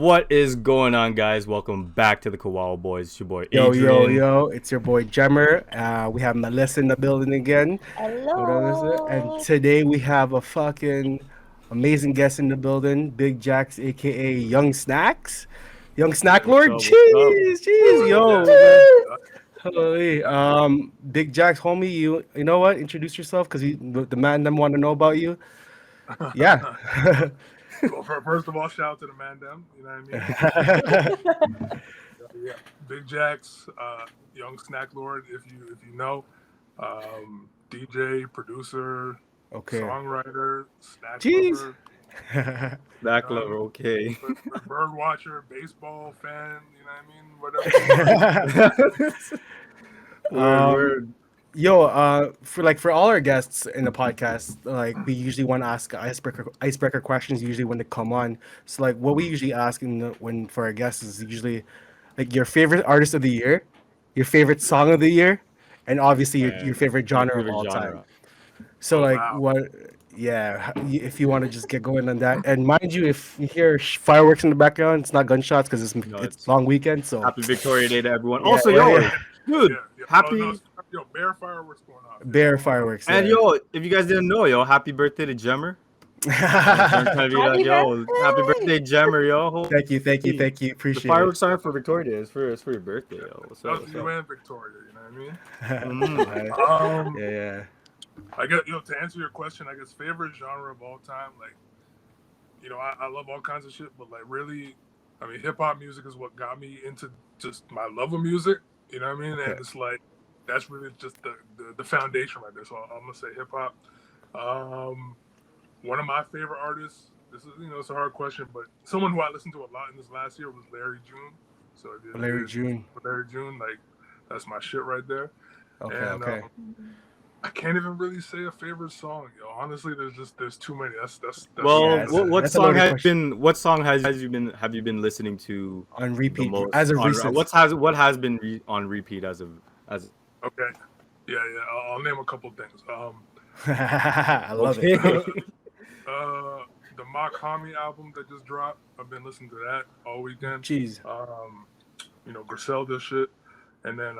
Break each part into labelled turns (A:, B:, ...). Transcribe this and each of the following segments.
A: What is going on, guys? Welcome back to the Kawawa Boyz. It's your boy
B: Yo,
A: Adrian.
B: yo, yo, it's your boy Jemmer. We have Melissa in the building again. What is it? And
C: Hello.
B: today we have a fucking amazing guest in the building, Big Jax, aka Young Snacks. Young Snack
A: What's
B: Lord.
A: up? What's up?
B: Cheese, yo. Man.
C: Woo!
B: Holy, Big Jax, homie, you know what? Introduce yourself because the man them want to know about you. Yeah.
D: Well, first of all, shout out to the man them. You know what I mean? Yeah. Big Jax, young snack lord, if you know, DJ, producer,
B: Okay.
D: songwriter, snack
B: Jeez.
D: lover,
A: Back lover, okay.
D: bird watcher, baseball fan. You know what I mean? Whatever.
A: Word.
B: Yo, for all our guests in the podcast, like we usually want to ask icebreaker questions usually when they come on. So like what we usually ask when for our guests is usually like your favorite artist of the year, your favorite song of the year, and obviously your
A: And
B: favorite
A: my
B: genre of
A: favorite
B: all time.
A: genre.
B: So
D: Oh,
B: like
D: wow.
B: what if you want to just get going on that. And mind you, if you hear fireworks in the background, it's not gunshots because it's
A: it's
B: long weekend. So
A: Happy Victoria Day to everyone.
B: Yeah,
A: Also,
B: yeah,
A: yo,
B: yeah.
A: dude,
D: Yeah.
A: happy.
D: Oh, no, yo, bear fireworks going off.
B: bear fireworks.
A: And
B: yeah.
A: yo, if you guys didn't know, yo, happy birthday to Jemmer. I'm trying to be like,
C: Happy
A: yo, happy
C: birthday.
A: birthday, Jemmer, yo.
B: Thank you.
A: The
B: Appreciate
A: fireworks aren't for Victoria Day. It's for your birthday, yo. What's up?
D: That's you and Victoria. You know what I mean?
B: it. Yeah.
D: I guess to answer your question, I guess favorite genre of all time, like I love all kinds of shit, but like really, I mean, hip hop music is what got me into just my love of music. You know what I mean?
B: Okay.
D: And it's like that's really just the foundation right there. So I'm gonna say hip hop. One of my favorite artists. This is it's a hard question, but someone who I listened to a lot in this last year was Larry June. So
B: Larry June.
D: Larry June, like that's my shit right there.
B: Okay,
D: And,
B: okay.
D: I can't even really say a favorite song, yo. Honestly, there's too many. That's
A: Well,
B: Yeah,
A: what
B: that's a
A: song
B: loaded
A: has
B: question.
A: been? What song have you been listening to
B: On
A: the
B: repeat
A: most?
B: as a
A: on,
B: recent.
A: what has been on repeat as
D: okay. Yeah. I'll name a couple things.
B: I love
A: okay.
B: it.
D: The Mock Hami album that just dropped. I've been listening to that all weekend.
B: Jeez.
D: Griselda shit, and then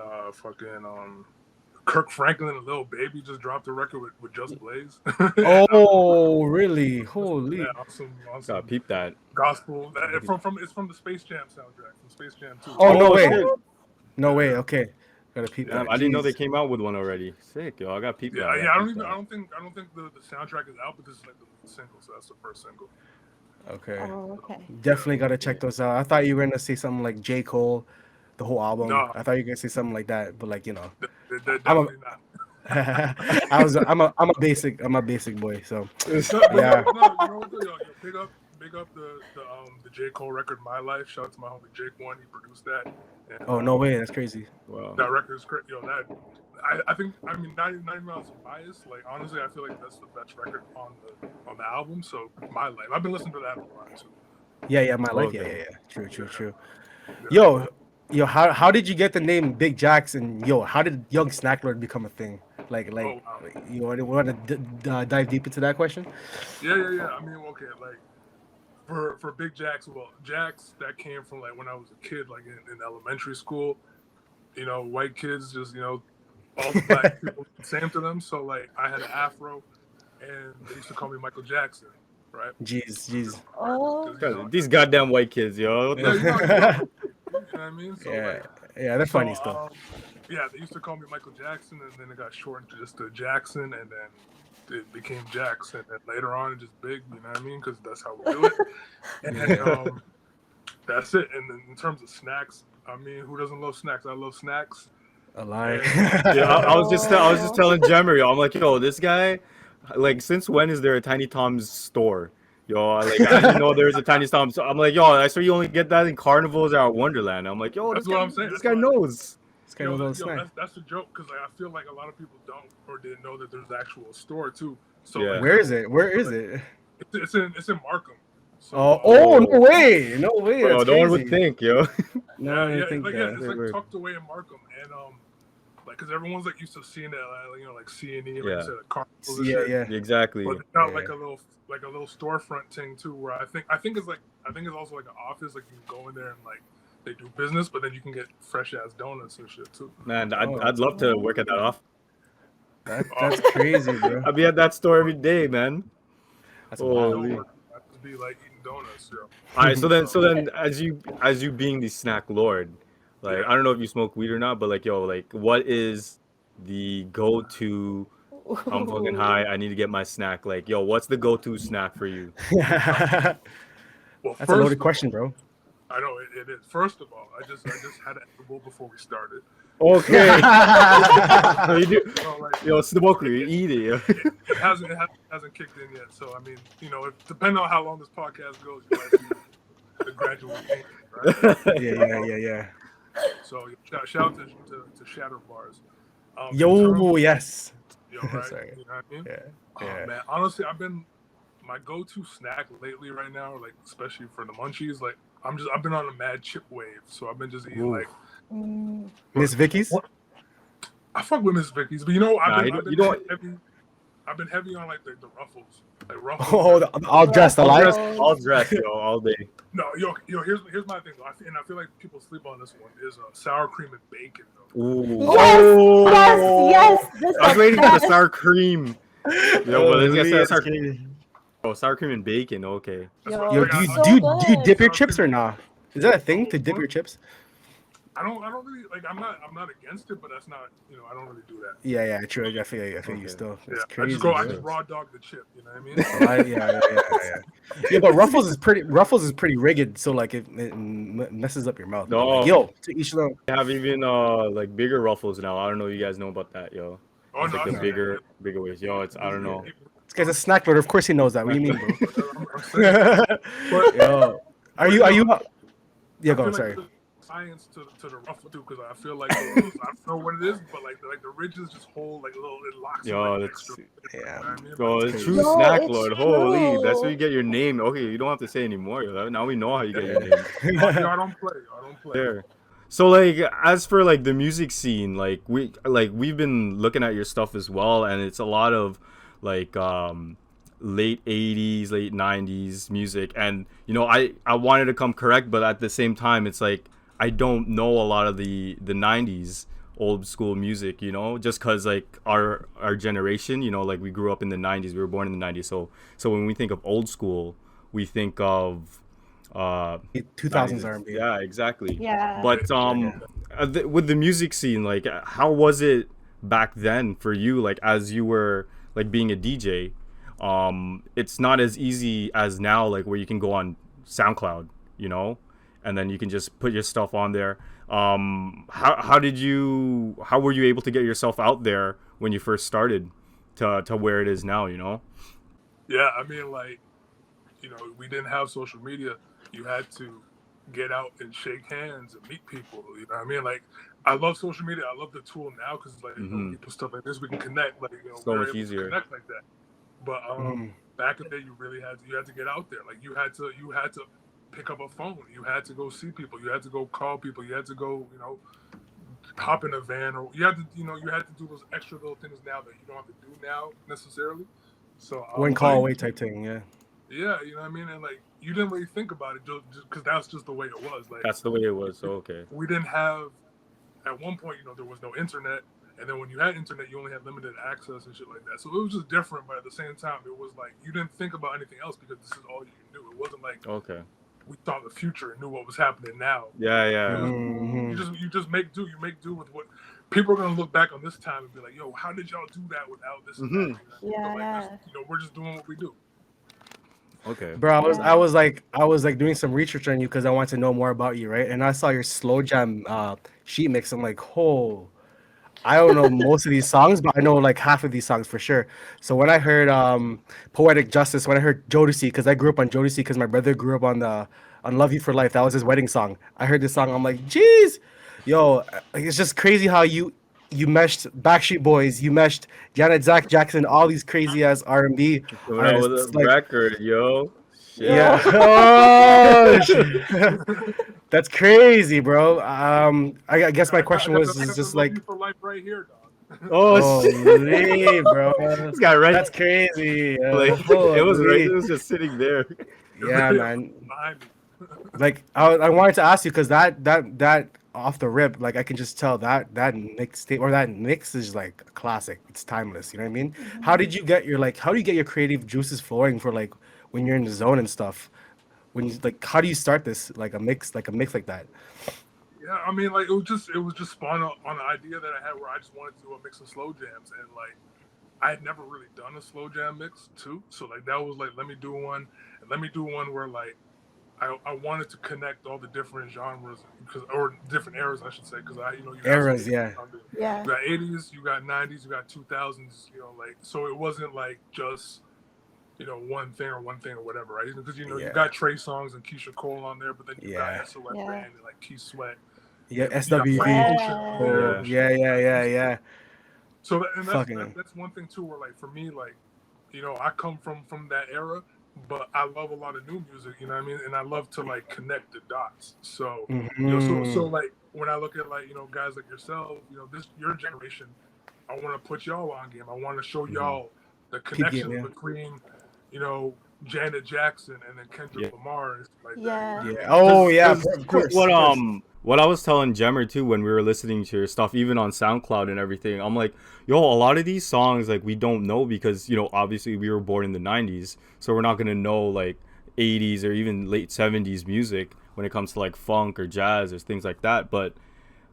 D: Kirk Franklin and Lil Baby just dropped a record with Just Blaze.
B: Oh, really? Holy.
D: Yeah, awesome.
A: Gotta peep that.
D: Gospel. It's from the Space Jam soundtrack, from Space Jam 2.
B: Oh, no way.
A: shit.
B: No way. Okay. Gotta peep
A: Damn,
B: that.
A: I didn't know they
B: Jeez.
A: came out with one already. Sick, yo. I got peep
D: Yeah,
A: that.
D: I don't think the soundtrack is out, but this is like the lead single, so that's the first single.
B: Okay.
C: Oh, okay.
B: Definitely gotta check those out. I thought you were gonna say something like J. Cole, the whole album.
D: No.
B: I thought you were gonna say something like that, but like
D: They're definitely not.
B: I'm a basic boy, so
D: Yeah.
B: Yeah.
D: Big up the J. Cole record, My Life. Shout out to my homie Jake One. He produced that. And,
B: oh no way, that's crazy.
A: Wow.
D: that record is great. I think not even on some bias. Like honestly, I feel like that's the best record on the album. So My Life. I've been listening to that a lot too.
B: Yeah, my life.
A: Okay.
B: Yeah. True. Yo, how did you get the name Big Jax, and yo, how did Young Snack Lord become a thing? Like,
D: Oh, wow.
B: you want to dive deep into that question?
D: Yeah. I mean, okay, like for Big Jax, well, Jax that came from like when I was a kid, like in elementary school. White kids just all the black people same to them. So like I had an afro, and they used to call me Michael Jackson, right?
B: Jeez.
C: Oh.
A: These goddamn white kids, yo. What the-
D: You know what I mean? So,
B: Yeah,
D: like,
B: they're funny
D: so,
B: stuff.
D: yeah, they used to call me Michael Jackson, and then it got shortened to just Jackson, and then it became Jax, and then later on, it just Big. You know what I mean? Because that's how we do it. And that's it. And then in terms of snacks, I mean, who doesn't love snacks? I love snacks.
B: A lie.
A: Yeah, I was just telling Jemmer, yo. I'm like, yo, this guy, like, since when is there a Tiny Tom's store? Yo, like, I didn't know there was a Tiny Tom's. So I'm like, yo, I saw you only get that in carnivals or at Wonderland. I'm like, yo,
D: That's
A: this
D: what
A: guy,
D: I'm saying.
A: This
D: That's
A: guy
D: why-
A: knows.
B: This guy knows all the snacks.
D: That's a joke because like, I feel like a lot of people don't or didn't know that there's an actual store too. So
A: Yeah.
D: like,
B: Where is it?
D: it's in Markham. So,
B: Oh, no way.
A: Bro,
B: That's
A: no one would
B: crazy.
A: think, yo.
B: No, I didn't think
D: like,
B: that.
D: it's like tucked away in Markham, and like because everyone's like used to seeing that, you know, like C&E, like
A: Yeah.
D: you said, like carnivals and
B: Yeah,
D: shit.
B: yeah.
A: Exactly.
D: But they got
B: Yeah.
D: like a little storefront thing too, where I think it's also like an office, like you can go in there and like they do business, but then you can get fresh ass donuts and shit too.
A: Man,
B: Oh.
A: I'd love to work at that office.
B: That's crazy, bro.
A: I'd be at that store every day, man.
B: That's
D: Don't
B: wild.
A: Holy.
D: work. I just be like eating donuts, yo.
A: All right, so then, as you being the snack lord, like
D: Yeah.
A: I don't know if you smoke weed or not, but like yo, like what is the go-to? I'm fucking high. I need to get my snack. Like yo, what's the go-to snack for you?
B: That's
D: Well,
B: a
D: first
B: loaded
D: of
B: question, bro.
D: I know it is. First of all, I just had an edible before we started.
A: Okay. So you do.
D: So like
A: Yo, smoke it, you eat it. Yo.
D: it hasn't kicked in yet. So I mean, you know, depending on how long this podcast goes, you might see the gradual change, right?
B: Yeah.
D: So shout out to Shatter Bars. In
B: Yo,
D: terms-
B: yes.
D: yo, right?
B: Sorry.
D: You know what I mean?
B: Yeah.
D: Oh
B: Yeah.
D: man, honestly, my go-to snack lately right now, like especially for the munchies, like I've been on a mad chip wave, so I've been just eating
B: Ooh.
D: like
B: Miss Vicky's?
D: I fuck with Miss Vicky's, but you know
A: Nah,
D: I've been heavy on like the Ruffles, like Ruffles.
B: Oh, all dressed alike.
A: All dressed, yo, all day.
D: No, yo, here's my thing though, and I feel like people sleep on this one is sour cream and bacon though.
A: Ooh.
C: Yes. This
A: I was
C: is
A: waiting for the
C: best.
A: sour cream. Yo, but let's get sour cream.
B: cream.
A: Oh, sour cream and bacon. Okay.
D: That's
C: Yo,
D: what-
B: Yo,
D: like,
B: do you,
C: so
B: do, you,
C: good.
B: do you dip your chips or not? Is that a thing to dip your chips?
D: I don't really like. I'm not against it, but that's not. You know, I don't really do that.
B: Yeah, true. I feel you
A: Okay.
B: still.
D: Yeah,
B: It's
D: I
B: crazy.
D: just
B: bro.
D: raw dog the chip. You know what I mean?
B: Yeah. Yeah, but Ruffles is pretty rigid, so like it messes up your mouth.
A: No.
B: Like, yo, to each their own.
A: They have even like bigger ruffles now. I don't know if you guys know about that, yo.
D: Oh
A: It's
D: no,
A: like the
D: I-
A: bigger ways. Yo, it's I don't know.
B: This guy's a snack lord. Of course he knows that. What do you mean, bro?
D: I'm saying, but
B: Yo, are you? Yeah, go.
D: I feel
B: Sorry.
D: like there's science to the ruffle too, because I feel like I don't know what it is, but like the ridges just hold like a little. It locks.
A: Yo,
D: in, like,
A: that's-
D: extra,
B: yeah.
D: you know what I mean?
A: Bro,
D: Like,
A: it's true
C: No,
A: snack
C: it's
A: lord. Holy, that's where
C: true.
A: you get your name. Okay, you don't have to say anymore. Yo. Now we know how you get your name.
D: yo, I don't play. I don't play.
A: There. So like as for like the music scene, we've been looking at your stuff as well, and it's a lot of like late 80s, late 90s music. And you know, I wanted to come correct, but at the same time it's like I don't know a lot of the 90s old school music, you know, just cuz like our generation, you know, like we grew up in the 90s, we were born in the 90s. So when we think of old school, we think of
B: 2000s R&B.
A: Yeah, exactly.
C: Yeah.
A: But with the music scene, like how was it back then for you, like as you were like being a DJ? It's not as easy as now, like where you can go on SoundCloud, you know, and then you can just put your stuff on there. How were you able to get yourself out there when you first started to where it is now, you know?
D: Yeah, I mean, like, you know, we didn't have social media. You had to get out and shake hands and meet people. You know what I mean? Like, I love social media. I love the tool now because, like, you know, people stuff like this, we can connect. Like, you know,
A: So
D: we're
A: much
D: able to
A: easier.
D: connect like that. But back in the day, you had to get out there. Like, you had to pick up a phone. You had to go see people. You had to go call people. You had to go, you know, hop in a van, or you had to do those extra little things now that you don't have to do now necessarily. So
B: One call away type thing. Yeah.
D: yeah, you know what I mean? And like you didn't really think about it just because that's just the way it was. Like
A: That's the way it was. So okay.
D: we didn't have at one point, you know, there was no internet, and then when you had internet, you only had limited access and shit like that. So it was just different, but at the same time, it was like you didn't think about anything else because this is all you knew. It wasn't like
A: Okay.
D: we saw the future and knew what was happening now.
A: Yeah.
B: Mhm.
D: You just make do. You make do with what people are gonna look back on this time and be like, "Yo, how did y'all do that without this?" And that? You know? So, like,
C: Yeah.
D: you know, we're just doing what we do.
A: Okay.
B: Bro, I was like doing some research on you because I wanted to know more about you, right? And I saw your slow jam sheet mix. I'm like, oh, I don't know most of these songs, but I know like half of these songs for sure. So when I heard Poetic Justice, when I heard Jodeci, because I grew up on Jodeci because my brother grew up on Love You for Life. That was his wedding song. I heard this song. I'm like, jeez, yo, it's just crazy how you meshed Backstreet Boys, you meshed Janet Jackson, all these crazy ass R&B
A: Coming out with
B: artists.
A: a
B: Like,
A: record, yo. shit.
B: Yeah. Oh, shit. That's crazy, bro. I guess my question was is just
D: love
B: like,
D: you for life right here, dog.
A: Oh shit.
B: holy, bro.
A: This guy right
B: That's crazy.
A: like it was right. It
B: Holy.
A: was just sitting there.
B: Yeah, man.
D: Behind me.
B: Like I wanted to ask you because that off the rip, like I can just tell that mixtape or that mix is like a classic. It's timeless. You know what I mean? How did you get your like? How do you get your creative juices flowing for like when you're in the zone and stuff? When you like, how do you start this like a mix like that?
D: Yeah, I mean, like it was just spawned on an idea that I had where I just wanted to do a mix of slow jams, and like I had never really done a slow jam mix too, so like that was like let me do one, and let me do one where like I wanted to connect all the different genres or different eras I should say because you
B: Eras, yeah.
C: Yeah.
D: You got 80s, you got 90s, you got 2000s, like so it wasn't like just one thing or whatever, right? Because you
B: Yeah.
D: got Trey Songz and Keisha Cole on there, but then you
B: Yeah.
D: got SOS
C: Yeah.
D: Band and like Key Sweat.
B: Yeah,
D: You got
B: SWV.
C: Yeah.
B: Oh, yeah.
D: So
B: Fucking
D: that's one thing too, where like for me, like I come from that era, but I love a lot of new music, you know what I mean, and I love to like connect the dots. So so like when I look at like guys like yourself, this your generation, I want to put y'all on game. I want to show y'all the connections
B: yeah.
D: between Janet Jackson and then Kendrick
A: Yeah.
D: Lamar and stuff like
C: Yeah.
D: that.
B: Yeah. Oh yeah,
A: 'Cause
B: of course.
A: What
B: of course.
A: what I was telling Jemmer too when we were listening to your stuff, even on SoundCloud and everything, I'm like, yo, a lot of these songs like we don't know because obviously we were born in the '90s, so we're not gonna know like '80s or even late '70s music when it comes to like funk or jazz or things like that. But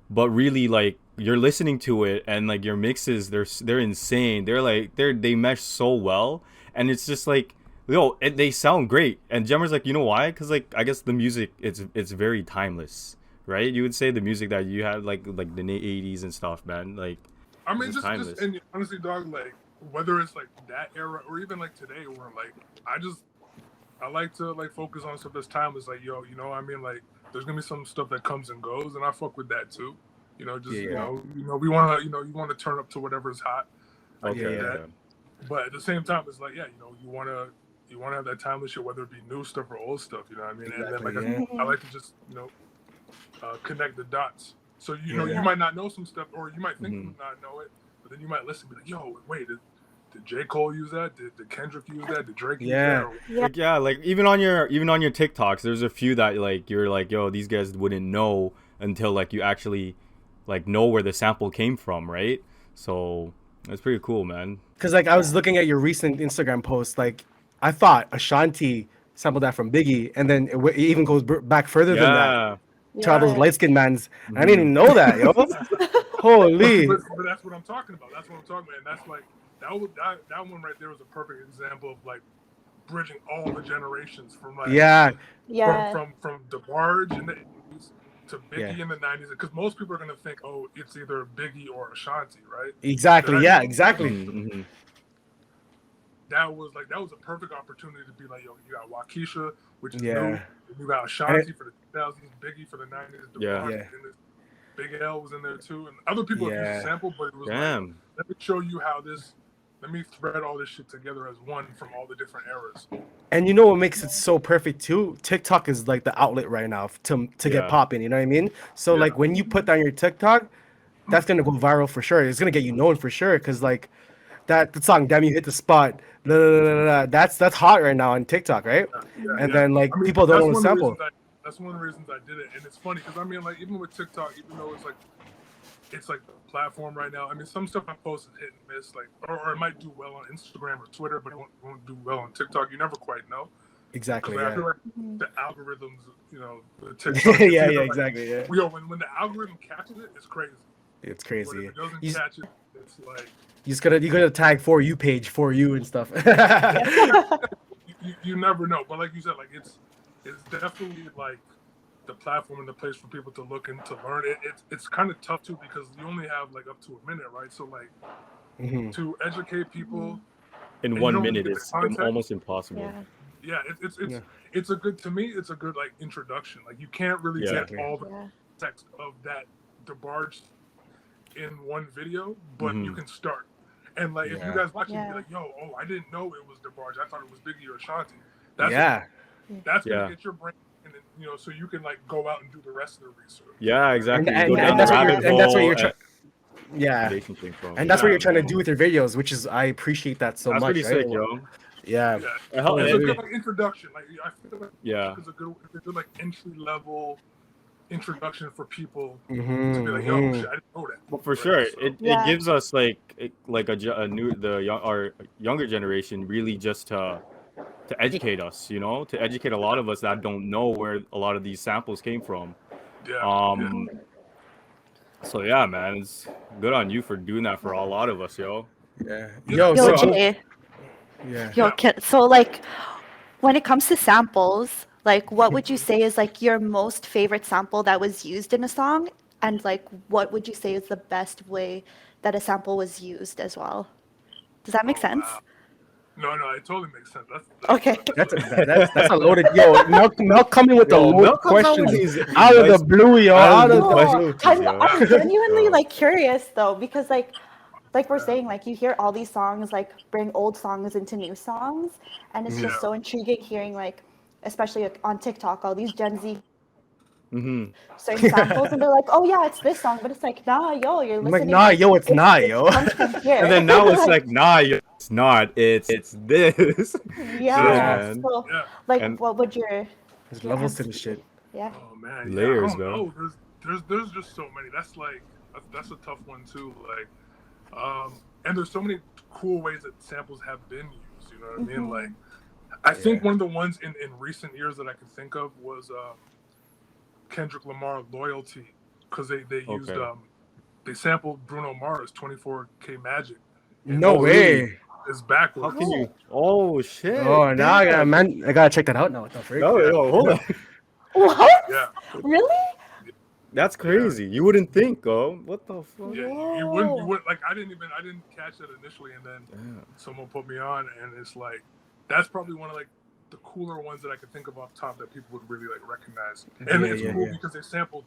A: really like you're listening to it and like your mixes, they're insane. They mesh so well, and it's just like they sound great. And Jemmer's like, you know why? Because like I guess the music it's very timeless, right? You would say the music that you had like the '80s and stuff, man. Like
D: I mean,
A: it's
D: just
A: timeless.
D: and honestly, dog, like whether it's like that era or even like today, where like I like to like focus on stuff that's timeless. Like I mean, like there's gonna be some stuff that comes and goes, and I fuck with that too. We want to you want to turn up to whatever's hot. I get that. But at the same time, it's like you want to have that timeless shit, whether it be new stuff or old stuff. You know what I mean?
B: Exactly,
D: And then I like to just connect the dots. So you might not know some stuff, or you might think you not know it, but then you might listen and be like, yo, wait, did J. Cole use that? Did Kendrick use that? Did Drake use that?
A: Like even on your TikToks, there's a few that like you're like, yo, these guys wouldn't know until like you actually like know where the sample came from, right? So that's pretty cool, man.
B: Because like I was looking at your recent Instagram post, like I thought Ashanti sampled that from Biggie, and then it even goes back further than that to all those light skinned mans. I didn't even know that, yo. Holy.
D: But that's what I'm talking about. That's what I'm talking about. And that's like that one right there was a perfect example of like bridging all the generations from like from DeBarge in the 80s to Biggie in the 90s, because most people are gonna think, oh, it's either Biggie or Ashanti, right?
B: Exactly. Yeah. Exactly.
D: That was a perfect opportunity to be like, yo, you got Waukesha, which is new. You got Ashanti for the 2000s, Biggie for the 90s. DeBarge, and Big L was in there too, and other people used the sample, but it was like, let me show you how this. Let me thread all this shit together as one from all the different eras.
B: And you know what makes it so perfect too? TikTok is like the outlet right now to get popping. You know what I mean? So like when you put down your TikTok, that's gonna go viral for sure. It's gonna get you known for sure. Cause like that song, "Damn You Hit the Spot," that's hot right now on TikTok, right? And then like people don't know the sample.
D: That's one of the reasons I did it, and it's funny because I mean, like even with TikTok, even though it's like the platform right now. I mean, some stuff I post is hit and miss, like, or it might do well on Instagram or Twitter, but it won't do well on TikTok. You never quite know.
B: Exactly.
D: I feel like the algorithms, the TikTok.
B: Exactly. Yeah.
D: When the algorithm catches it, it's crazy.
B: It's crazy.
D: But if it doesn't catch it, it's like
B: you gotta tag For You page for you and stuff.
D: you never know. But like you said, like it's definitely like the platform and the place for people to look and to learn. It's kind of tough too because you only have like up to a minute, right? So like to educate people
A: in 1 minute is almost impossible.
D: It's a good, to me, it's a good like introduction. Like you can't really get all the text of that DeBarge in one video, but you can start. And like if you guys watching, be like, yo, I didn't know it was DeBarge. I thought it was Biggie or Ashanti. That's gonna
A: Yeah.
D: get your brain, and then, so you can like go out and do the rest of the research.
A: Yeah, exactly.
B: And-
A: You go
B: and
A: down
B: that's
A: the
B: what you're-
A: rabbit
B: and that's what
A: hole
B: you're trying. Yeah,
A: foundation came from.
B: and that's what
D: Yeah,
B: you're trying to
D: man.
B: do with your videos, which is I appreciate that so
A: That's
B: much.
A: pretty
B: right?
A: sick, yo.
B: Yeah.
D: Yeah,
A: It help-
D: it's
A: it-
D: a good like introduction. Like I feel like
A: Yeah.
D: it's a good like entry level introduction for people
B: Mhm,
D: to be like, yo,
B: mhm.
D: shit, I didn't know that.
A: Well, for
D: Right?
A: sure,
D: So,
A: it
C: Yeah.
A: gives us like a new our younger generation really just to educate us, to educate a lot of us that don't know where a lot of these samples came from.
D: yeah.
A: So yeah, man, it's good on you for doing that for a lot of us, yo.
B: Yeah.
D: Yo,
C: Yo,
B: So
C: Jay.
B: yeah.
C: Yo, so like, when it comes to samples, like, what would you say is like your most favorite sample that was used in a song, and like, what would you say is the best way that a sample was used as well? Does that make
D: Oh,
C: sense?
D: wow. No, it totally makes sense. That's
C: Okay.
B: That's a loaded. Yo, Milk coming with the
A: Yo,
B: loaded
A: Milk comes out with
B: questions
A: these
B: out of
A: nice-
B: the blue, yo.
A: out of
B: Out
A: the
B: of
A: blue
B: the
A: questions.
C: I'm,
A: yo.
C: I'm genuinely
A: Yo.
C: like curious though, because like we're saying, like you hear all these songs like bring old songs into new songs, and it's just
D: Yeah.
C: so intriguing hearing like, especially like, on TikTok, all these Gen Z
A: Mhm.
C: certain samples, and they're like, oh yeah, it's this song, but it's like, nah, yo, you're
B: I'm like,
C: listening.
B: nah, yo, it's not, yo.
C: It comes from here.
A: And then now it's like, nah, yo, it's not. It's this.
C: yeah.
A: man.
C: So
D: Yeah.
C: like,
A: And-
C: what would your
B: There's levels to this shit.
C: yeah?
D: Oh man,
A: Layers,
D: I
A: bro.
D: don't know. There's just so many. That's a tough one too. Like, and there's so many cool ways that samples have been used. You know what I mean? Like, I think one of the ones in recent years that I can think of was Kendrick Lamar "Loyalty," because they used
A: Okay.
D: they sampled Bruno Mars "24K Magic."
B: No
A: Oh,
B: way.
A: really?
D: It's backwards.
A: How can you? Oh shit!
B: Oh, now I
A: damn.
B: gotta check that out now. What the frick?
A: No, yo, hold on.
C: What?
D: Yeah,
C: Really?
A: That's crazy. You wouldn't think, what the fuck?
D: yeah. You wouldn't like. I didn't catch that initially, and then
A: Damn.
D: someone put me on, and it's like that's probably one of like the cooler ones that I could think of off top that people would really like recognize. And
B: Yeah,
D: it's
B: yeah,
D: cool
B: yeah.
D: because they sampled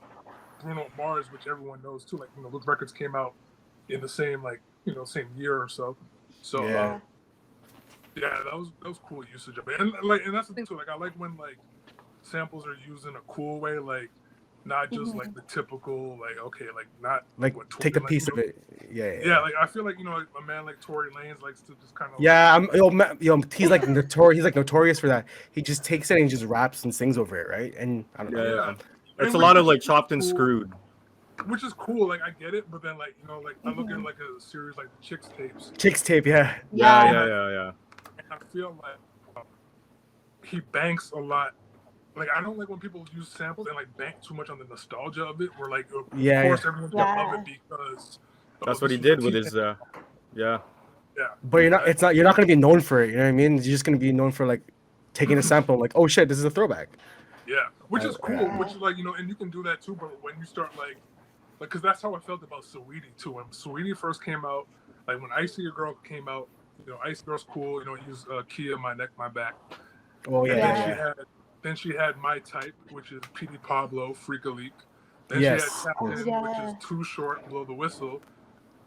D: Bruno Mars, which everyone knows too. Like those records came out in the same same year or so. So
B: Yeah.
D: yeah, that was cool usage of it. And that's the thing too. Like I like when like samples are used in a cool way, like not just like the typical not
B: Like,
D: what
B: take a
D: Tory
B: piece
D: Lanez
B: of it. Yeah.
D: Yeah, like I feel like a man like Tory Lanez likes to just kind of
B: Yeah, he's like notorious. He's like notorious for that. He just takes it and he just raps and sings over it, right? And I don't know.
A: Yeah.
D: And
A: It's a
D: which
A: lot of
D: is
A: like chopped and
D: cool.
A: screwed.
D: Which is cool, like I get it, but then like I look at like a series like the Chicks tapes,
B: Chicks tape, yeah.
A: Yeah.
D: and I feel like he banks a lot. Like I don't like when people use samples and like bank too much on the nostalgia of it. Where like of
B: Yeah,
D: course everyone's gonna love
C: Yeah.
D: it because
A: That's
D: oh,
A: what he
D: this was
A: did
D: a
A: with
D: teen-
A: his. Yeah.
D: yeah.
B: But you're not gonna be known for it, you know what I mean? You're just gonna be known for like taking a sample, like, oh shit, this is a throwback.
D: Yeah, which is cool.
C: Yeah.
D: Which is like and you can do that too. But when you start like, because that's how I felt about Saweetie too. When Saweetie first came out, like when I See a Girl came out, Ice Girl's cool. Use Kia, My Neck, My Back.
B: Oh
D: And
B: yeah.
D: then she had My Type, which is Petey Pablo, Freak a Leak. Then
B: Yes.
D: she had Captain,
C: Yeah.
D: which is Too Short, Blow the Whistle.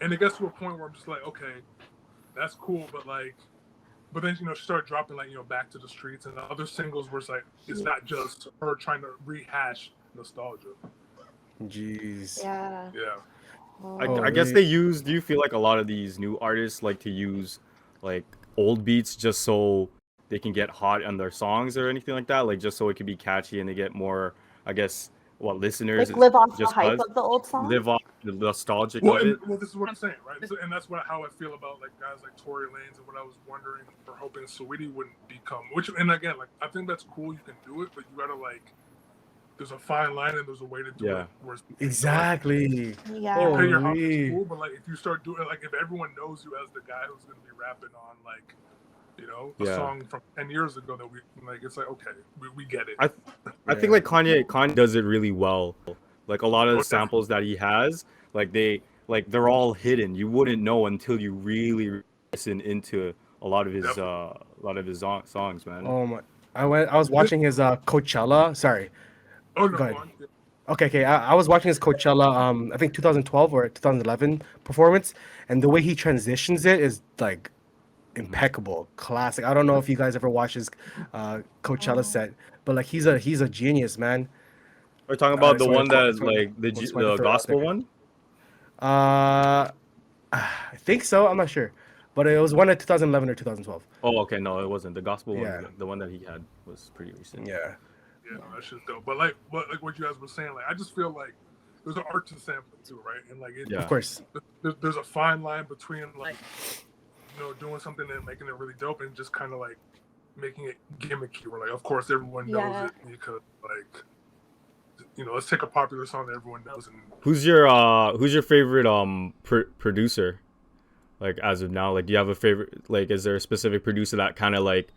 D: And it gets to a point where I'm just like, okay, that's cool, but then she started dropping Back to the Streets and the other singles where it's not just her trying to rehash nostalgia.
B: Jeez.
C: Yeah.
D: Yeah.
C: Oh.
A: I guess they use. Do you feel like a lot of these new artists like to use like old beats just so they can get hot on their songs or anything like that? Like just so it can be catchy and they get more, I guess, listeners
C: Like live off the
A: just
C: hype
A: buzz,
C: of the old song.
A: live off the nostalgic
D: Well,
A: of it.
D: this is what I'm saying, right? And that's how I feel about guys like Tory Lanez and what I was wondering or hoping Saweetie wouldn't become. And again, I think that's cool. You can do it, but you gotta there's a fine line and there's a way to do
A: Yeah.
D: it. Where
B: Exactly.
C: Yeah.
B: Oh,
D: pay your homage
B: Holy.
D: is cool, but if you start doing if everyone knows you as the guy who's gonna be rapping on a
A: Yeah.
D: song from 10 years ago that we it's like okay, we get it.
A: I think like Kanye does it really well. Like a lot of the samples that he has, they're all hidden. You wouldn't know until you really listen into a lot of his songs, man.
B: Oh my! I was watching his Coachella. Sorry.
D: Oh no,
B: go ahead.
D: go on. Yeah.
B: Okay. I was watching his Coachella. I think 2012 or 2011 performance, and the way he transitions it is like impeccable, classic. I don't know if you guys ever watched his Coachella set, but like he's a genius, man.
A: We're talking
B: I
A: about the
B: just wanted
A: one
B: to-
A: that
B: just wanted-
A: like
B: just wanted to
A: the
B: throw it out
A: gospel
B: there.
A: one.
B: I think so. I'm not sure, but it was one in 2011 or 2012.
A: Oh, okay, no, it wasn't. The gospel
B: Yeah.
A: one, the one that he had was pretty recent.
B: Yeah.
D: Yeah, no, that's just dope. But like what you guys were saying, like I just feel like there's an art to sampling too, right? And like
A: Yeah.
B: Of course.
D: there's a fine line between like doing something and making it really dope and just kind of like making it gimmicky. Where like of course everyone knows
C: Yeah.
D: it because like let's take a popular song that everyone knows and
A: Who's your favorite producer? Like as of now, like do you have a favorite? Like, is there a specific producer that kind of like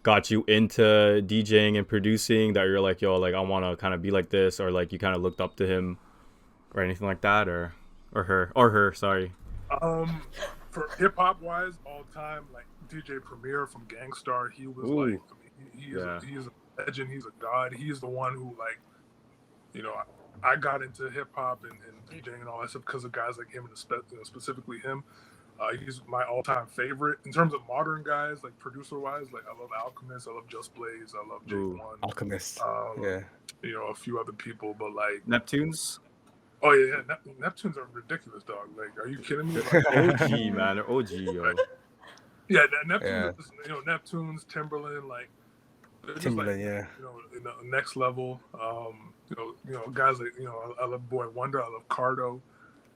A: got you into DJing and producing that you're like, yo, like I want to kind of be like this, or like you kind of looked up to him or anything like that, or her, sorry.
D: For hip hop wise, all time like DJ Premier from Gangstar, he was
A: Ooh.
D: like he is a legend. He's a god. He's the one who like I got into hip hop and DJing and all that stuff because of guys like him and specifically him. He's my all-time favorite in terms of modern guys, like producer-wise. Like I love Alchemist, I love Just Blaze, I love Jake
A: Ooh.
D: One,
B: Alchemist.
D: yeah, a few other people, but like
A: Neptunes.
D: oh yeah, Neptunes are ridiculous, dog. Like, are you kidding me? Like,
A: OG man, they're OG, yo.
D: yeah, Neptunes, Neptunes, Timberland, like they're just
B: Timberland,
D: like,
B: yeah.
D: in the next level. Guys like I love Boy Wonder, I love Cardo.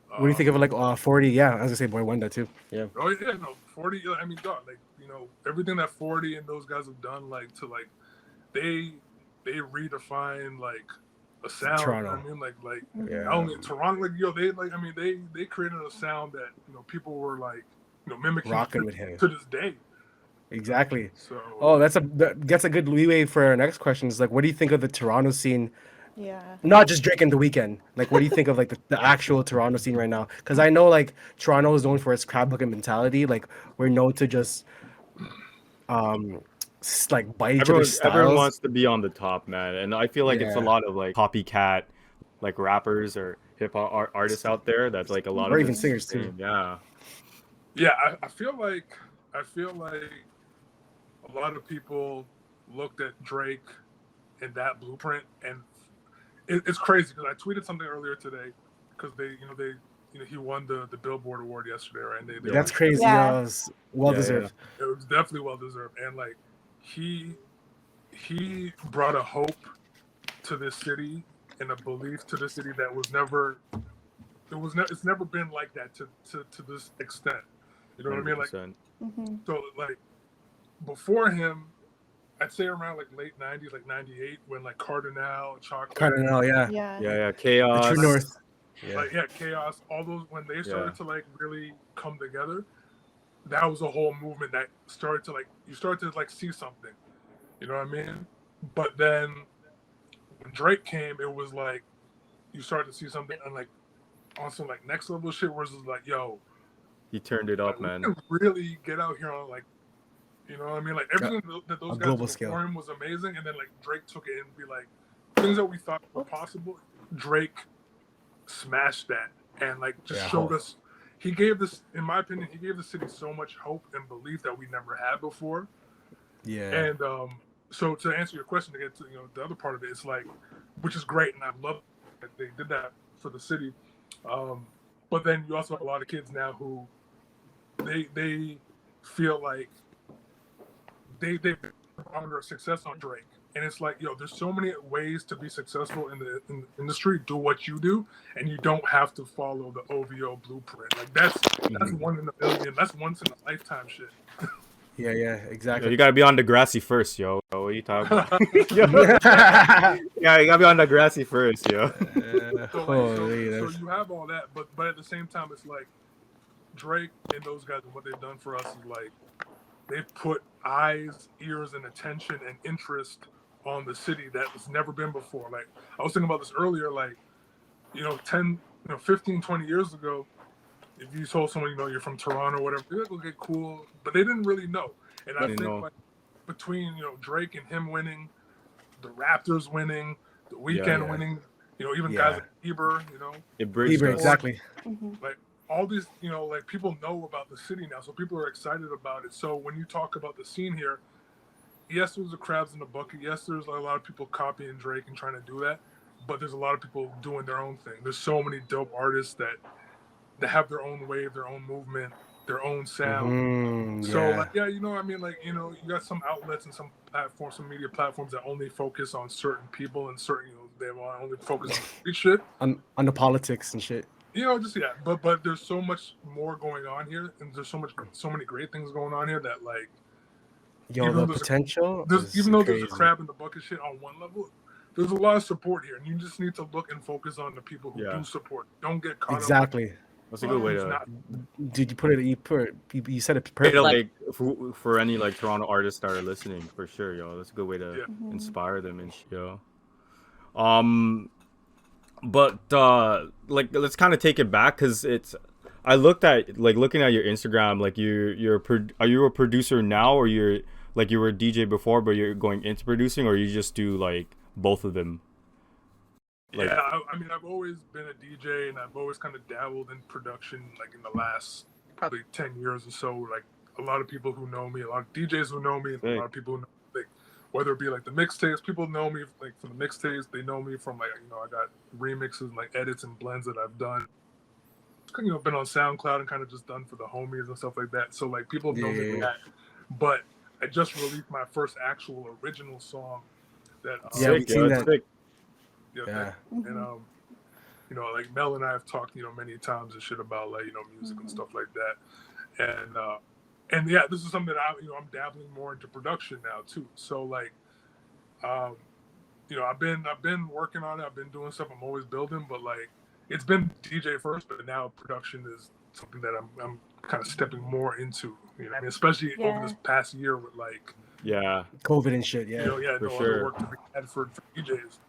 B: What do you think of like 40? Yeah, I was gonna say Boy Wonder too. Yeah.
D: Oh yeah, no, 40. I mean, dog, like everything that 40 and those guys have done, like to like they redefine like a sound.
B: Toronto.
D: You know what I mean,
B: Yeah.
D: not only in Toronto, like they created a sound that people were like mimicking
B: Rocking with him.
D: to this day.
B: Exactly.
D: So
B: Oh, that's a good leeway for our next question. Is like, what do you think of the Toronto scene?
C: Yeah.
B: Not just Drake and The Weeknd. Like, what do you think of like the actual Toronto scene right now? Because I know like Toronto is known for its crab bucket mentality. Like, we're known to just like bite each other's
A: Everyone
B: styles.
A: wants to be on the top, man, and I feel like it's a
B: Yeah.
A: lot of like copycat, like rappers or hip hop artists out there. That's like a lot
B: Or
A: of
B: even
A: this
B: singers, too.
A: same- Yeah,
D: yeah, I feel like a lot of people looked at Drake and that blueprint, and it's crazy because I tweeted something earlier today because he won the Billboard Award yesterday, right? And they
B: That's crazy.
C: Yeah.
B: It's well
A: Yeah,
B: deserved.
D: It was definitely well deserved, and like he brought a hope to this city and a belief to the city that was never. It's never been like that to this extent. You know what I mean? Like
A: 100%.
C: Mm-hmm.
D: so, like before him, I'd say around like late '90s, like '98, when like Cardinal, Chocolate,
B: Cardinal, yeah.
C: Yeah.
A: Yeah,
B: The
A: chaos.
B: True North. Yeah.
D: like Chaos, all those when they started
A: Yeah.
D: to like really come together, that was a whole movement that started to like you start to like see something. You know what I mean? But then when Drake came, it was like you started to see something and like on some like next level shit where it's just like, yo,
A: He turned it up,
D: like,
A: man.
D: we can really get out here on like, you know what I mean? Like everything that those
B: a
D: guys
B: global
D: were
B: scale.
D: performing was amazing, and then like Drake took it and be like things that we thought were possible. Drake smashed that and like just
B: Yeah.
D: showed us. He gave this, in my opinion, he gave the city so much hope and belief that we never had before.
B: Yeah.
D: And so to answer your question, to get to the other part of it, it's like, which is great, and I love that they did that for the city. But then you also have a lot of kids now who they feel like they under success on Drake, and it's like, yo, there's so many ways to be successful in the industry. Do what you do, and you don't have to follow the OVO blueprint. Like that's one in a million. That's once in a lifetime shit.
B: Yeah,
A: Yo,
B: exactly.
A: you gotta be on Degrassi first, yo. What are you talking about?
B: Yeah.
A: Yeah, you gotta be on Degrassi first, yo.
B: Holy,
D: So
B: that's-
D: you have all that, but at the same time, it's like Drake and those guys, and what they've done for us is like they've put eyes, ears, and attention and interest on the city that has never been before. Like I was thinking about this earlier, like 10, 15, 20 years ago, if you told someone you're from Toronto or whatever, they're like, okay, cool, but they didn't really know. And I
A: They
D: think
A: didn't know.
D: like between Drake and him winning, the Raptors winning, the Weeknd
A: yeah.
D: winning, even
B: Yeah.
D: guys like Bieber,
A: It bridged
B: Bieber,
A: us.
B: exactly.
C: Mm-hmm.
D: like all these, you know, like people know about the city now, so people are excited about it. So when you talk about the scene here, yes, there's the crabs in the bucket. Yes, there's a lot of people copying Drake and trying to do that, but there's a lot of people doing their own thing. There's so many dope artists that have their own wave, their own movement, their own sound. So
B: Yeah.
D: like, yeah, you know what I mean? Like, you know, you got some outlets and some platforms, some media platforms that only focus on certain people and certain, you know, they want to only focus on street shit.
B: On the politics and shit.
D: You know, just yeah. But there's so much more going on here, and there's so many great things going on here that like,
B: Yo,
D: even
B: the
D: though
B: potential
D: there's
B: is
D: even though
B: crazy.
D: there's a crab in the bucket shit on one level, there's a lot of support here, and you just need to look and focus on the people who do support. Don't get caught up.
B: Exactly.
A: That's a good way to.
B: Did you said it
A: Way to,
B: perfect.
A: like for any like Toronto artists that are listening, for sure, yo. That's a good way to inspire them and yo. But like let's kind of take it back because it's. I looked at looking at your Instagram, like are you a producer now, or you were a DJ before, but you're going into producing, or you just do like both of them?
D: Like, yeah, I mean, I've always been a DJ, and I've always kind of dabbled in production, like in the last probably 10 years or so. Like a lot of people who know me, a lot of DJs who know me, and a lot of people who know, like, whether it be like the mixtapes, people know me like from the mixtapes. They know me from like, you know, I got remixes, like edits and blends that I've done. You know, been on SoundCloud and kind of just done for the homies and stuff like that. So like people have known me for that. But I just released my first actual original song that
B: we've seen that.
D: Yeah. And you know, like Mel and I have talked, you know, many times and shit about like, you know, music and stuff like that. And yeah, this is something that I'm dabbling more into production now too. So like you know, I've been working on it, I've been doing stuff, I'm always building, but like it's been DJ first, but now production is something that I'm kind of stepping more into. You know, I mean, especially over this past year with like
B: COVID and shit. Yeah,
D: you know,
A: for
D: no
A: sure.
D: other work to be had for DJs.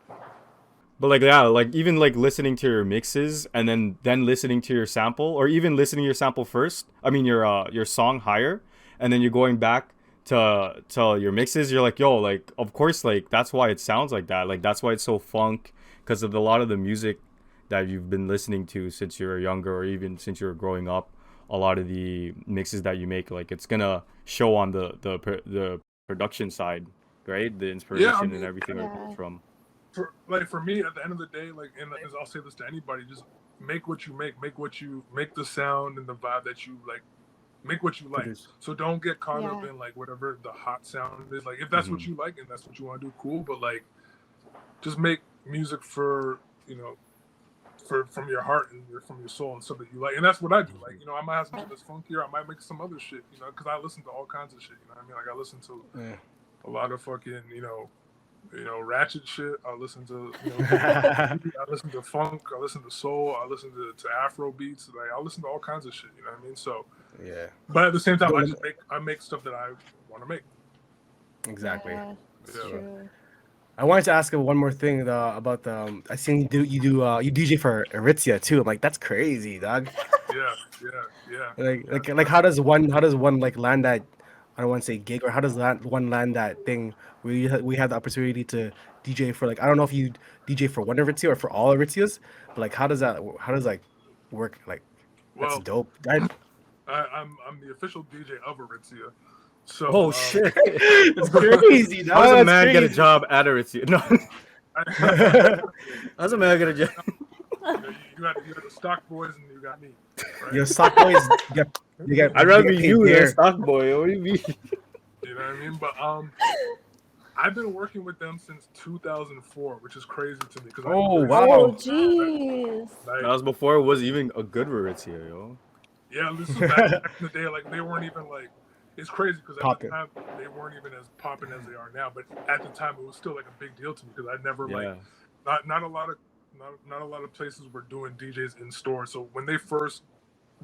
A: But like like even like listening to your mixes and then listening to your sample, or even listening to your sample first. I mean your song higher, and then you're going back to your mixes. You're like, yo, like of course, like that's why it sounds like that. Like that's why it's so funk, because of a lot of the music that you've been listening to since you were younger, or even since you were growing up. A lot of the mixes that you make, like it's gonna show on the production side, right? The inspiration and everything where it comes from.
D: For me, at the end of the day, like, and I'll say this to anybody, just make what you make the sound and the vibe that you like, make what you like. So don't get caught up in like whatever the hot sound is. Like if that's what you like and that's what you want to do, cool. But like, just make music for, you know, from your heart and from your soul and stuff that you like. And that's what I do. Like, you know, I might have some shit that's funkier. I might make some other shit, you know, because I listen to all kinds of shit. You know what I mean? Like I listen to a lot of fucking, you know, ratchet shit. I listen to, you know, I listen to funk. I listen to soul. I listen to Afro beats. Like I listen to all kinds of shit. You know what I mean? So but at the same time, I make stuff that I want to make.
B: Exactly.
C: That's true.
B: I wanted to ask one more thing about the. I seen you DJ for Aritizia too. I'm like, that's crazy, dog.
D: Yeah.
B: Like how does one like land that, I don't want to say gig, or how does one land that thing where we had the opportunity to DJ for, like, I don't know if you DJ for one Aritzia or for all Aritzias, but like how does like work? Like that's dope.
D: I'm the official DJ of Aritzia. So
A: oh shit,
B: it's crazy.
A: How does a man get a job at Aritizia? No. How does a man get a job?
D: You got the Stock Boys and you got me. Right?
B: Your Stock Boys. You get.
A: I'd rather be you than a Stock Boy. What do you mean?
D: You know what I mean? But I've been working with them since 2004, which is crazy to me.
B: Wow.
C: Oh jeez.
A: Like, that was before it was even a good Aritizia, yo.
D: Yeah, this was back in the day. Like they weren't even like. It's crazy because at the time they weren't even as popping as they are now. But at the time, it was still like a big deal to me because I never like not a lot of places were doing DJs in store. So when they first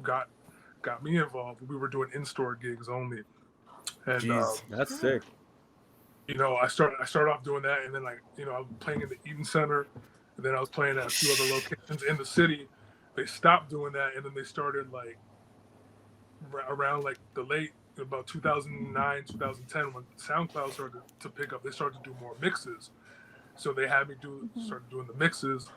D: got me involved, we were doing in-store gigs only. And
A: that's sick.
D: You know, I started off doing that, and then like, you know, I was playing in the Eaton Center, and then I was playing at a few other locations in the city. They stopped doing that, and then they started like around like the late. About 2009, 2010, when SoundCloud started to pick up, they started to do more mixes. So they had me started doing the mixes,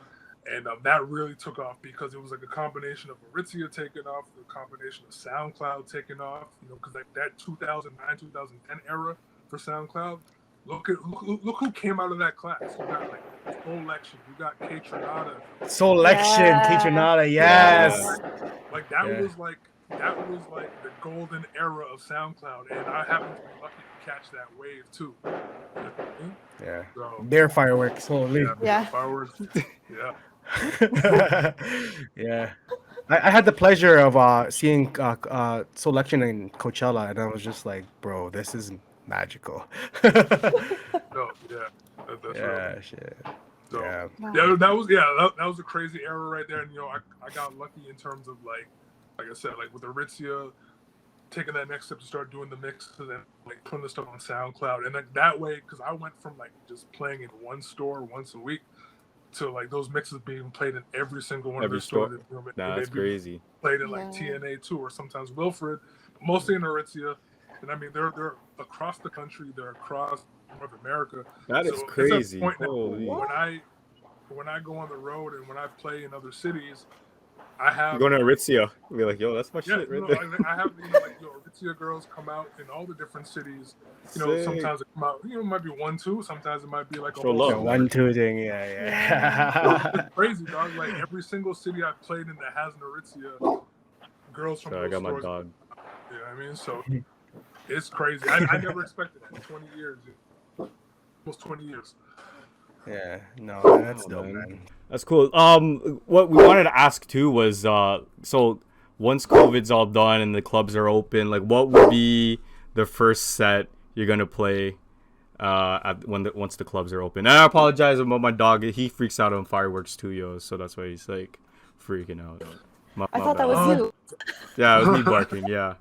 D: And that really took off because it was like a combination of Aritzia taking off, the combination of SoundCloud taking off, you know, because like that 2009, 2010 era for SoundCloud, look who came out of that class. You got like Selection, you got K Tronada.
B: Selection,
C: Yeah.
B: Kitchenada, yes.
D: Like that
B: Yeah.
D: was like the golden era of SoundCloud, and I happened to be lucky to catch that wave too. You know what I mean?
B: Yeah.
D: So,
B: Their fireworks, holy.
C: Yeah.
D: Fireworks. Yeah.
B: Yeah. I had the pleasure of seeing Selection in Coachella, and I was just like, bro, this is magical.
D: No, yeah. That's
B: Yeah,
D: real.
B: shit.
D: So,
B: Yeah.
D: yeah, that was a crazy era right there, and you know, I got lucky in terms of like I said, like with Aritzia taking that next step to start doing the mixes and like putting the stuff on SoundCloud, and like that way, because I went from like just playing in one store once a week to like those mixes being played in every single one
A: Every
D: of the stores.
A: store.
D: You know,
A: Nah, that's
D: maybe
A: crazy.
D: played in like TNA too, or sometimes Wilfred, mostly in Aritzia. And I mean, they're across the country, they're across North America.
A: That is
D: it's at the
A: crazy.
D: point now
A: Holy.
D: when I go on the road and when I play in other cities, I have
A: You're going to Aritzia. Be like, yo, that's my
D: yeah,
A: shit right
D: no,
A: there.
D: I have like Aritzia girls come out in all the different cities. You know,
A: Sick.
D: sometimes it come out, you know, it might be 1, 2. Sometimes it might be like a
A: Show
D: whole
A: love.
B: The 1-2 thing, yeah.
D: It's crazy, dog. Like every single city I've played in that has an Aritzia, girls from
A: So I
D: those
A: got my
D: stores.
A: dog.
D: You know what I mean? So it's crazy. I never expected that. 20 years, almost 20 years.
B: Yeah, no, that's
A: Oh,
B: dope,
A: man.
B: man.
A: That's cool. What we wanted to ask too was, so once COVID's all done and the clubs are open, like, what would be the first set you're gonna play, once the clubs are open? And I apologize about my dog. He freaks out on fireworks too, yo. So that's why he's like freaking out.
C: I thought that
A: bad.
C: was you.
A: Yeah, it was me barking. Yeah.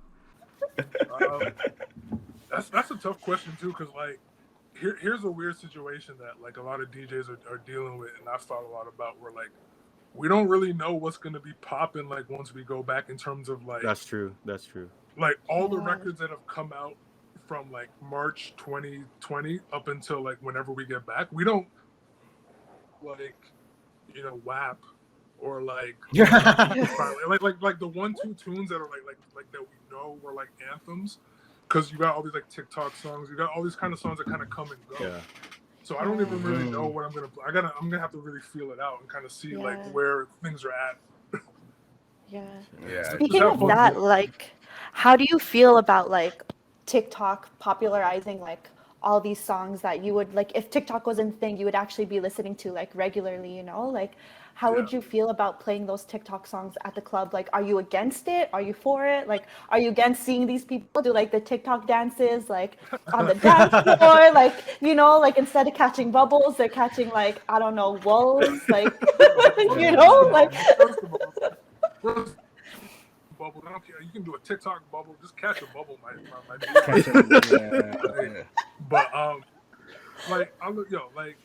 D: That's a tough question too, because like here's a weird situation that like a lot of DJs are dealing with, and I've thought a lot about, where like we don't really know what's gonna be popping like once we go back, in terms of like
A: That's true. That's true.
D: like all the
C: Yeah.
D: records that have come out from like March 2020 up until like whenever we get back. We don't like, you know, WAP or like like the 1-2 tunes that are like that we know were like anthems, because you got all these like TikTok songs, you got all these kind of songs that kind of come and go.
A: Yeah.
D: So I don't even really know what I'm gonna play. I'm gonna have to really feel it out and kind of see
C: Yeah.
D: like where things are at.
C: Yeah.
B: Yeah.
C: Speaking of that, like, how do you feel about like TikTok popularizing like all these songs that you would like, if TikTok wasn't a thing, you would actually be listening to like regularly, you know? Like, how would you feel about playing those TikTok songs at the club? Like, are you against it? Are you for it? Like, are you against seeing these people do like the TikTok dances, like on the dance floor? Like, you know, like instead of catching bubbles, they're catching like, I don't know, wolves, like, you know, like.
D: First of all, bubble. I don't care. You can do a TikTok bubble. Just catch a bubble, my
B: Yeah.
D: But like I look, like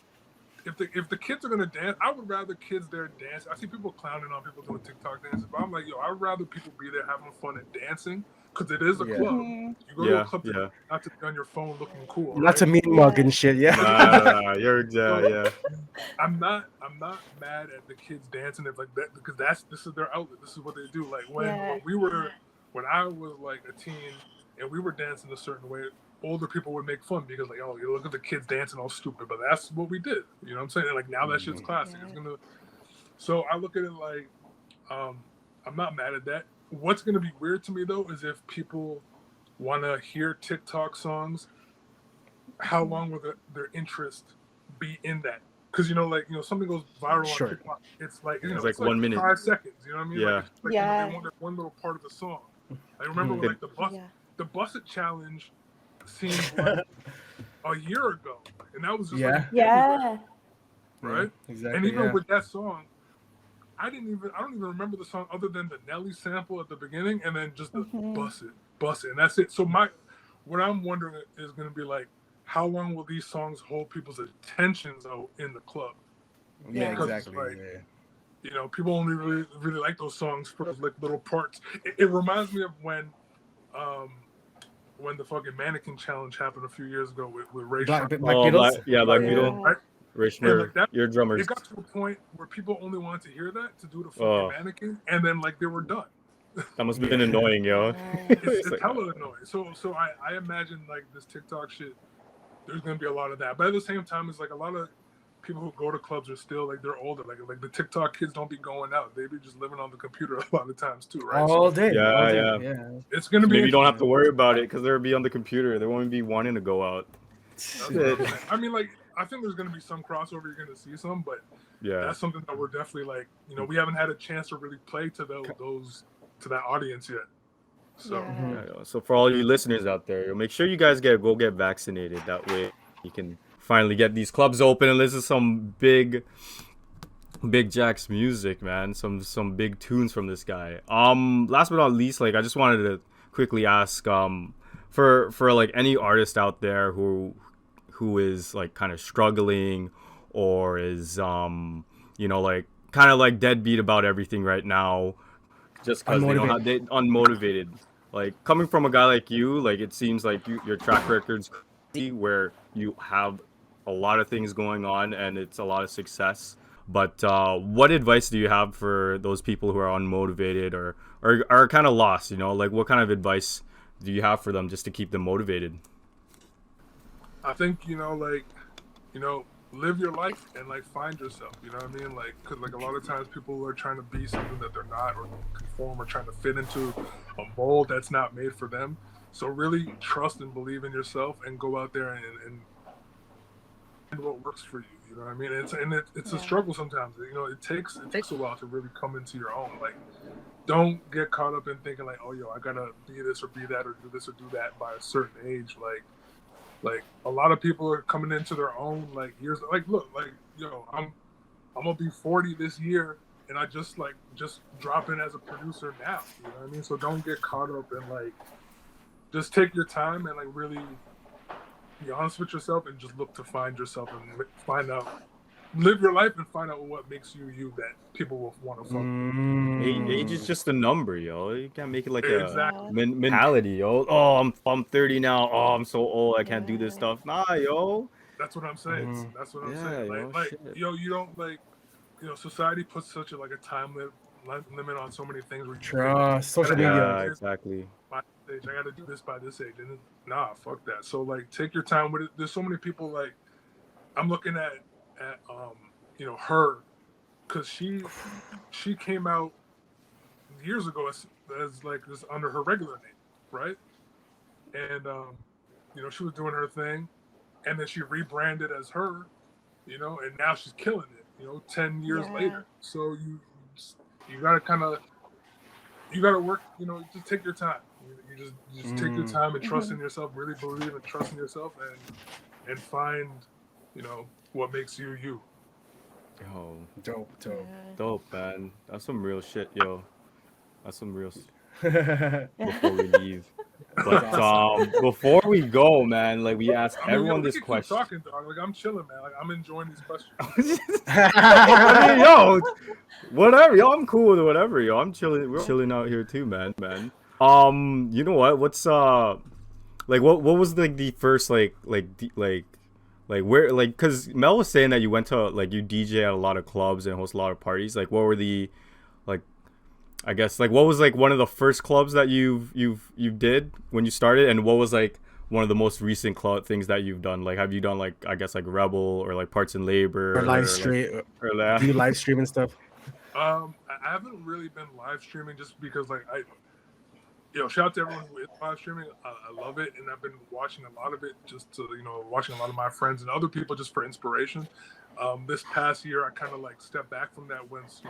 D: if the kids are gonna dance, I would rather kids there dance. I see people clowning on people doing TikTok dances, but I'm like, I'd rather people be there having fun and dancing, because it is a club. You go to a club to not to be on your phone looking cool.
B: Not to mean mug and shit, yeah.
A: Nah, you're yeah.
D: I'm not mad at the kids dancing if like that, because this is their outlet. This is what they do. Like when I was like a teen and we were dancing a certain way, older people would make fun because like, oh, you look at the kids dancing all stupid, but that's what we did. You know what I'm saying? And like now that shit's classic. It's gonna. So I look at it like, I'm not mad at that. What's gonna be weird to me though is if people want to hear TikTok songs, how long will their interest be in that? Because something goes viral on TikTok, it's like it's like
A: 1 minute,
D: 5 seconds. You know what I mean?
A: Yeah.
D: They want that one little part of the song. I remember when, like the Bust It challenge seemed like a year ago, and that was just right.
B: Exactly.
D: And even with that song, I don't even remember the song other than the Nelly sample at the beginning, and then just the bust it, and that's it. So what I'm wondering is going to be like, how long will these songs hold people's attention though in the club?
B: Yeah, exactly.
D: Like, people only really like those songs for those like little parts. It reminds me of when the fucking mannequin challenge happened a few years ago with Ray
B: Black
D: Sean.
B: Beatles.
A: Black Beatles.
D: Right?
A: Richmer,
D: like that,
A: your drummers.
D: it got to a point where people only wanted to hear that to do the fucking
A: Oh.
D: mannequin, and then like they were done.
A: That must have been annoying, yo.
D: It's
A: like,
D: hella annoying. So I imagine like this TikTok shit, there's gonna be a lot of that. But at the same time, it's like a lot of people who go to clubs are still like they're older. Like the TikTok kids don't be going out. They be just living on the computer a lot of times too, right?
B: All day.
A: Yeah,
B: all day,
A: yeah.
D: It's gonna be.
A: maybe you don't have to worry about it because they'll be on the computer. They won't be wanting to go out.
D: That's what I'm saying. I mean, like I think there's gonna be some crossover. You're gonna see some, but
A: Yeah.
D: that's something that we're definitely like, we haven't had a chance to really play to those to that audience yet. So
C: Yeah.
A: Yeah, yo. So for all you listeners out there, yo, make sure you guys go get vaccinated. That way you can finally get these clubs open and listen to some big Jack's music, man. Some big tunes from this guy. Last but not least, like I just wanted to quickly ask, for like any artist out there who is like kind of struggling or is like kind of like deadbeat about everything right now, just because they don't have they unmotivated. Like coming from a guy like you, like it seems like your track record's crazy, where you have a lot of things going on and it's a lot of success. But what advice do you have for those people who are unmotivated or are kind of lost? Like what kind of advice do you have for them just to keep them motivated?
D: I think live your life and like find yourself. You know what I mean? Like, cause like a lot of times people are trying to be something that they're not, or conform, or trying to fit into a mold that's not made for them. So really trust and believe in yourself and go out there and what works for you. You know what I mean? It's a struggle sometimes. It takes a while to really come into your own. Like, don't get caught up in thinking like, oh, I gotta be this or be that or do this or do that by a certain age. Like a lot of people are coming into their own like years. Like, look, like I'm gonna be 40 this year, and I just drop in as a producer now. You know what I mean? So don't get caught up in like, just take your time and like really be honest with yourself and just look to find yourself and live your life and find out what makes you that people will want to fuck with.
A: Age is just a number, yo. You can't make it like
D: Exactly.
A: a mentality, yo. Oh, I'm 30 now. Oh, I'm so old. I can't do this stuff. Nah, yo.
D: That's what I'm saying. That's what I'm saying.
A: Yo,
D: Like,
A: shit.
D: you don't like, society puts such a time limit on so many things. Where you
B: Trust, social
A: Yeah,
B: media.
A: exactly.
D: by this age, I got to do this by this age, and nah, fuck that. So like, take your time with it. There's so many people like, I'm looking at her, because she came out years ago as like this under her regular name, right? And she was doing her thing, and then she rebranded as her, and now she's killing it. 10 years later. So you gotta work. Just take your time. You just take your time and trust in yourself. Really believe and trust in yourself, and find what makes you you.
A: Yo,
B: Dope.
A: man. That's some real shit, yo. That's some real before we leave. But before we go, man, like we ask everyone this question.
D: Talking, dog. Like I'm chilling, man. Like I'm enjoying these questions.
A: I mean, yo, whatever, yo. I'm cool with whatever, yo. I'm chilling. We're chilling out here too, man. You know what? What's like what was like the first like where like because Mel was saying that you went to like you DJ at a lot of clubs and host a lot of parties. Like what were the like I guess like what was like one of the first clubs that you did when you started, and what was like one of the most recent club things that you've done? Like have you done like I guess like Rebel or like Parts and Labor
B: Or live stream? Do you live stream and stuff?
D: I haven't really been live streaming just because like shout out to everyone who is live streaming. I love it, and I've been watching a lot of it just to watching a lot of my friends and other people just for inspiration. This past year, I kind of like stepped back from that once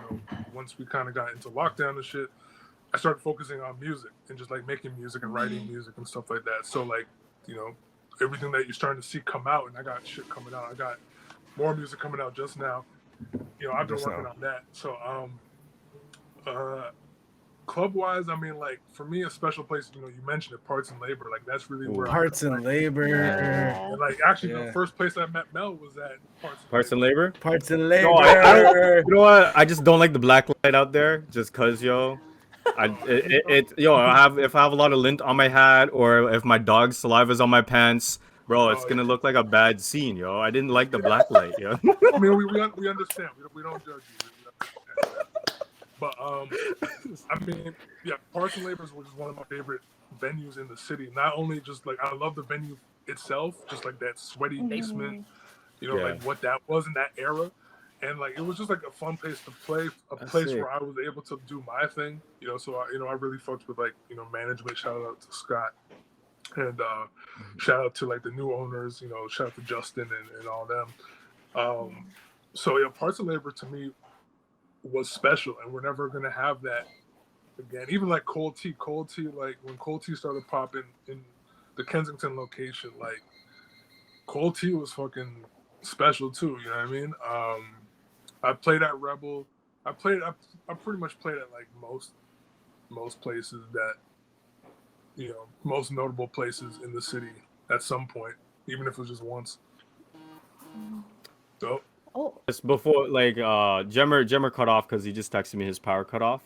D: we kind of got into lockdown and shit. I started focusing on music and just like making music and writing music and stuff like that. So like everything that you're starting to see come out, and I got shit coming out. I got more music coming out just now. I've been working on that. So club wise, I mean, like for me, a special place. You mentioned it, Parts and Labor. Like that's really where
B: Parts and Labor.
D: And like actually, the first place I met Mel was at
A: Parts and Labor.
B: Parts and Labor.
A: No, I don't, you know what? I just don't like the black light out there, just cause yo. If I have a lot of lint on my hat, or if my dog's saliva is on my pants, Bro, it's gonna look like a bad scene, yo. I didn't like the black light, yo.
D: I mean, we understand. We don't judge you. We understand that. But I mean, yeah, Parks and Labors was one of my favorite venues in the city. Not only just like I love the venue itself, just like that sweaty basement, you know, like what that was in that era. And like it was just like a fun place to play, a place where I was able to do my thing, you know. So I really fucked with like, you know, management. Shout out to Scott, and shout out to like the new owners, you know. Shout out to Justin and all them. So yeah, Parts of Labor to me was special, and we're never gonna have that again. Even like Cold Tea, like when Cold Tea started popping in the Kensington location, like Cold Tea was fucking special too. You know what I mean? I played at Rebel. I pretty much played at like most places that, you know, most notable places in the city at some point, even if it was just once. So.
C: Oh.
A: Just before, like, Jemmer cut off because he just texted me his power cut off.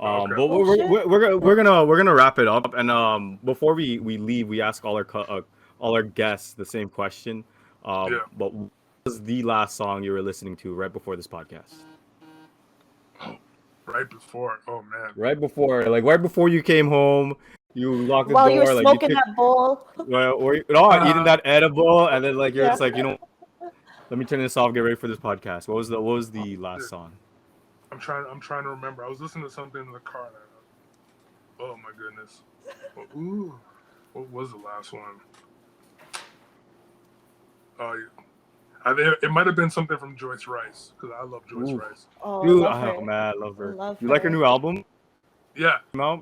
D: Okay.
A: But we're gonna wrap it up, and before we leave, we ask all our guests the same question. But what was the last song you were listening to right before this podcast?
D: Right before, oh man.
A: Right before you came home, you locked the
C: While
A: door.
C: you were
A: like
C: smoking that bowl.
A: or eating that edible, and then like you're just like, you know, let me turn this off. Get ready for this podcast. What was the last song?
D: I'm trying to remember. I was listening to something in the car. Oh my goodness. Ooh, what was the last one? It might have been something from Joyce Rice, because I love Joyce Rice.
C: Oh,
A: dude,
C: man,
A: I love her.
C: Love
A: you like her new album?
D: Yeah.
A: Yeah,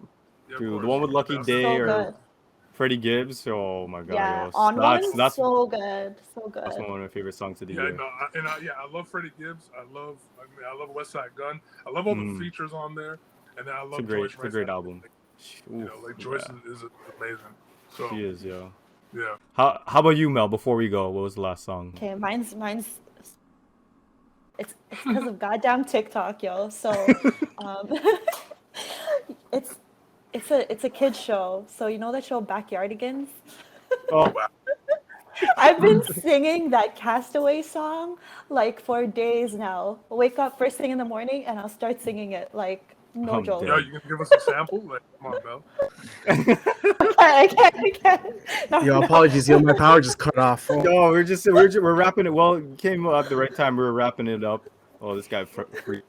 A: dude, the one with Lucky Day
C: so
A: or
C: good.
A: Freddie Gibbs. Oh my god,
C: Yeah,
A: yo.
C: on one,
A: That's
C: so good, so good.
A: That's one of my favorite songs of the
D: Yeah,
A: year.
D: no, I love Freddie Gibbs. I love West Side Gun. I love all the features on there, and then I love Joyce Rice.
A: It's a great album.
D: You know, like Joyce is amazing. So
A: she is, yo.
D: Yeah.
A: How about you, Mel? Before we go, what was the last song?
C: Okay, mine's. It's because of goddamn TikTok, yo. So, it's a kids show. So you know that show Backyardigans?
A: Oh wow.
C: I've been singing that Castaway song like for days now. I'll wake up first thing in the morning and I'll start singing it, like no joke.
D: Yo, you can give us a sample? Like, come on, Mel.
C: I can't. No,
B: Yo, apologies, yo, my power just cut off. Oh.
A: Yo, we're wrapping it. Well, it came at the right time. We were wrapping it up. Oh, this guy free.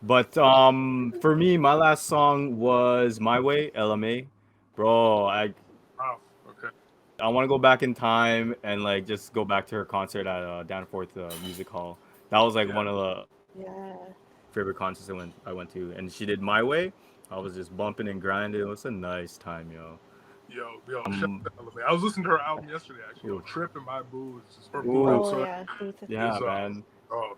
A: But for me, my last song was My Way, LMA. Bro,
D: Wow, okay.
A: I want to go back in time and like just go back to her concert at Danforth Music Hall. That was like one of the favorite concerts I went to, and she did My Way. I was just bumping and grinding. It was a nice time, yo.
D: Yo, I was listening to her album yesterday, actually. Yo, Trip and My Boo.
A: Yeah, man.
D: Oh,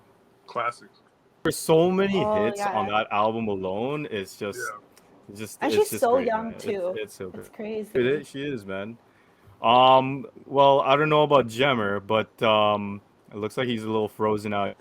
D: classics.
A: There's so many hits on that album alone. It's just,
C: and she's
A: just
C: so
A: great,
C: young
A: man.
C: too.
A: It's so
C: it's
A: great.
C: crazy.
A: She is, man. Well, I don't know about Jemmer, but it looks like he's a little frozen out.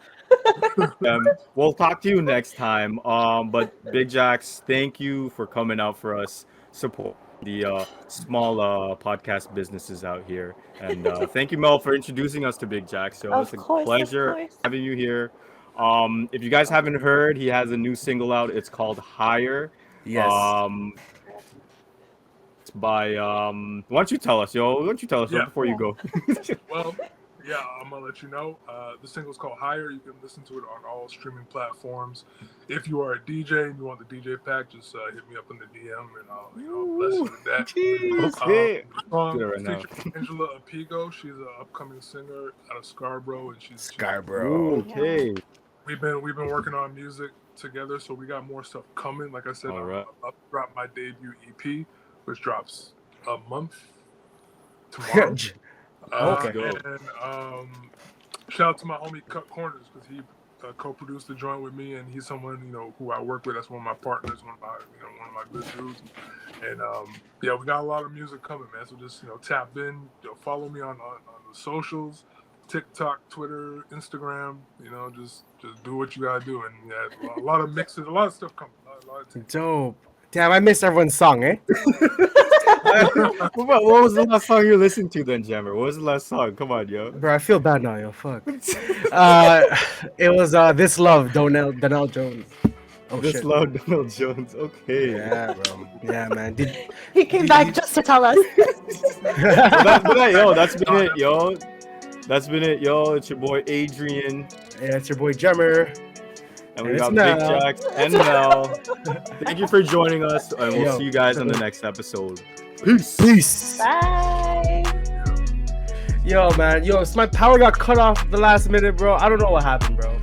A: We'll talk to you next time. But Big Jax, thank you for coming out for us, support the small podcast businesses out here, and thank you, Mel, for introducing us to Big Jax. So it's a pleasure having you here. If you guys haven't heard, he has a new single out. It's called Higher.
B: Yes.
A: It's by why don't you tell us, yo? Why don't you tell us before you go?
D: Well, yeah, I'm gonna let you know. The single's called Higher. You can listen to it on all streaming platforms. If you are a DJ and you want the DJ pack, just hit me up in the DM and I'll bless you with that. Featuring Angela Apigo. She's an upcoming singer out of Scarborough, and she's
B: Scarborough.
A: Okay.
D: We've been working on music together, so we got more stuff coming. Like I said, I'll drop my debut EP, which drops a month tomorrow.
B: Okay.
D: And shout out to my homie Cut Corners, because he co-produced the joint with me, and he's someone who I work with. That's one of my partners, one of my good dudes. And we got a lot of music coming, man. So just tap in, follow me on the socials, TikTok, Twitter, Instagram. Just do what you gotta do, and a lot of mixes, a lot of stuff coming.
B: Dope. Damn, I missed everyone's song, eh?
A: What was the last song you listened to then, Jammer? What was the last song? Come on, yo.
B: Bro, I feel bad now, yo. Fuck. It was This Love, Donnell Jones. Oh
A: This
B: shit.
A: Love Donald Jones. Okay.
B: Yeah, bro. Yeah, man.
C: He came back just to tell us.
A: That's been it, yo. That's been it, yo. It's your boy Adrian.
B: Yeah, it's your boy Jemmer.
A: And we
B: It's
A: got
B: Mel.
A: Big Jax and Mel. Thank you for joining us, and we'll
B: Yo.
A: see you guys on the next episode. Peace.
B: Peace.
C: Bye.
B: Yo, man. Yo, so my power got cut off at the last minute, bro. I don't know what happened, bro.